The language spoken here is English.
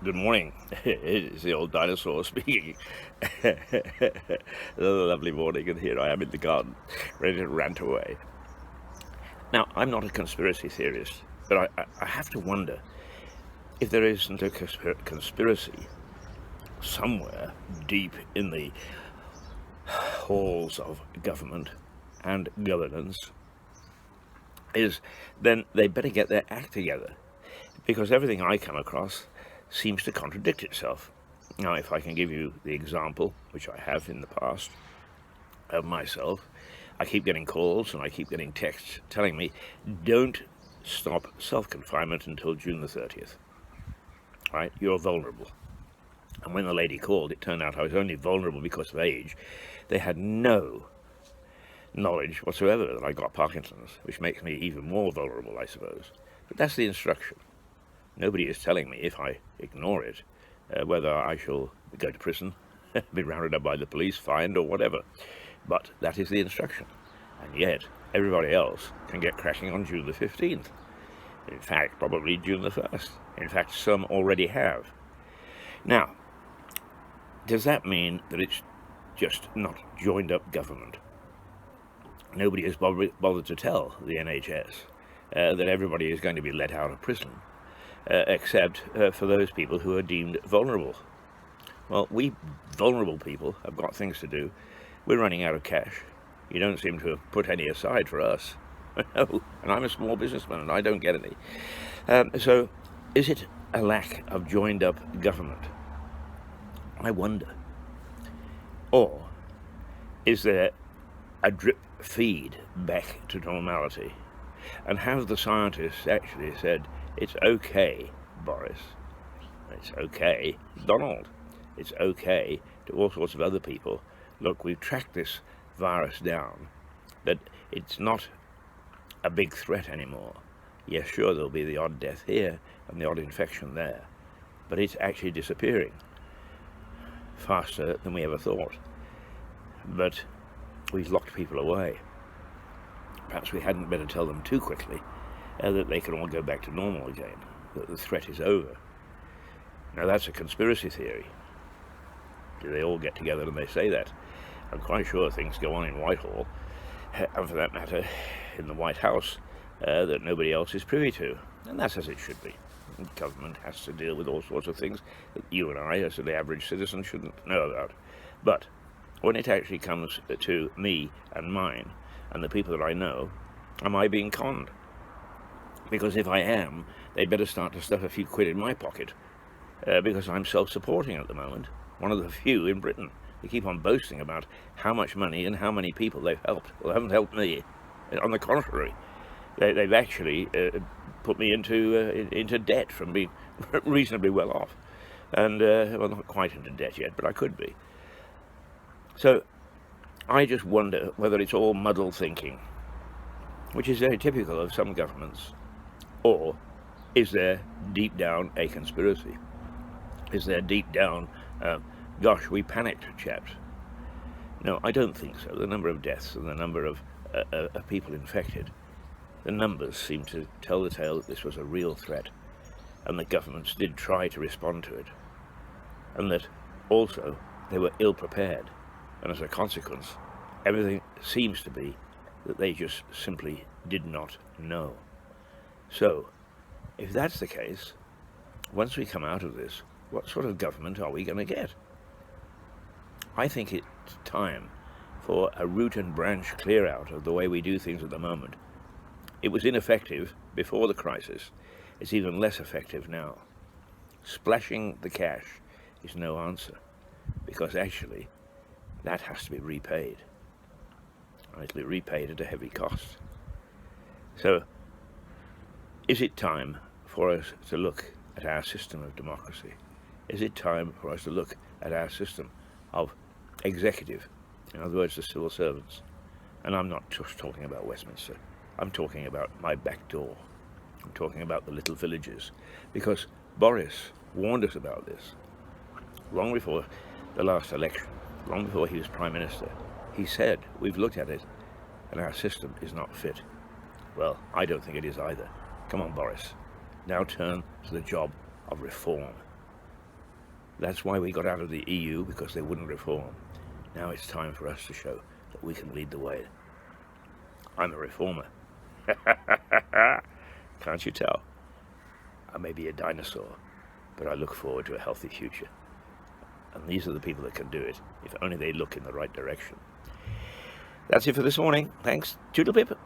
Good morning. It's the old dinosaur speaking. Another lovely morning, and here I am in the garden, ready to rant away. Now, I'm not a conspiracy theorist, but I have to wonder if there isn't a conspiracy somewhere deep in the halls of government and governance, then they better get their act together, because everything I come across seems to contradict itself. Now, if I can give you the example, which I have in the past, of myself, I keep getting calls and I keep getting texts telling me, don't stop self-confinement until June the 30th. Right? You're vulnerable. And when the lady called, it turned out I was only vulnerable because of age. They had no knowledge whatsoever that I got Parkinson's, which makes me even more vulnerable, I suppose. But that's the instruction. Nobody is telling me, if I ignore it, whether I shall go to prison, be rounded up by the police, fined, or whatever. But that is the instruction. And yet, everybody else can get cracking on June the 15th. In fact, probably June the 1st. In fact, some already have. Now, does that mean that it's just not joined up government? Nobody has bothered to tell the NHS that everybody is going to be let out of prison, except for those people who are deemed vulnerable. Well, we vulnerable people have got things to do. We're running out of cash. You don't seem to have put any aside for us. No, and I'm a small businessman and I don't get any. So is it a lack of joined up government? I wonder. Or is there a drip feed back to normality? And have the scientists actually said, it's okay, Boris, it's okay, Donald, it's okay to all sorts of other people, look, we've tracked this virus down, that it's not a big threat anymore. Yes, sure, there'll be the odd death here and the odd infection there, but it's actually disappearing faster than we ever thought. But we've locked people away. Perhaps we hadn't better tell them too quickly that they can all go back to normal again, that the threat is over. Now, that's a conspiracy theory. Do they all get together and they say that? I'm quite sure things go on in Whitehall, and for that matter, in the White House, that nobody else is privy to. And that's as it should be. The government has to deal with all sorts of things that you and I, as the average citizen, shouldn't know about. But when it actually comes to me and mine, and the people that I know, am I being conned? Because if I am, they'd better start to stuff a few quid in my pocket, because I'm self-supporting at the moment, one of the few in Britain. They keep on boasting about how much money and how many people they've helped. Well, they haven't helped me. On the contrary, they've actually put me into debt from being reasonably well off. And, well, not quite into debt yet, but I could be. So I just wonder whether it's all muddled thinking, which is very typical of some governments, or is there deep down a conspiracy? Is there deep down, gosh, we panicked, chaps? No, I don't think so. The number of deaths and the number of people infected, the numbers seem to tell the tale that this was a real threat, and the governments did try to respond to it, and that also they were ill-prepared. And as a consequence, everything seems to be that they just simply did not know. So, if that's the case, once we come out of this, what sort of government are we going to get? I think it's time for a root and branch clear out of the way we do things at the moment. It was ineffective before the crisis. It's even less effective now. Splashing the cash is no answer, because actually that has to be repaid. It'll be repaid at a heavy cost. So, is it time for us to look at our system of democracy? Is it time for us to look at our system of executive, in other words, the civil servants? And I'm not just talking about Westminster. I'm talking about my back door. I'm talking about the little villages. Because Boris warned us about this long before the last election, long before he was Prime Minister. He said, we've looked at it, and our system is not fit. Well, I don't think it is either. Come on, Boris. Now turn to the job of reform. That's why we got out of the EU, because they wouldn't reform. Now it's time for us to show that we can lead the way. I'm a reformer. Can't you tell? I may be a dinosaur, but I look forward to a healthy future. And these are the people that can do it, if only they look in the right direction. That's it for this morning. Thanks. Toodle pip.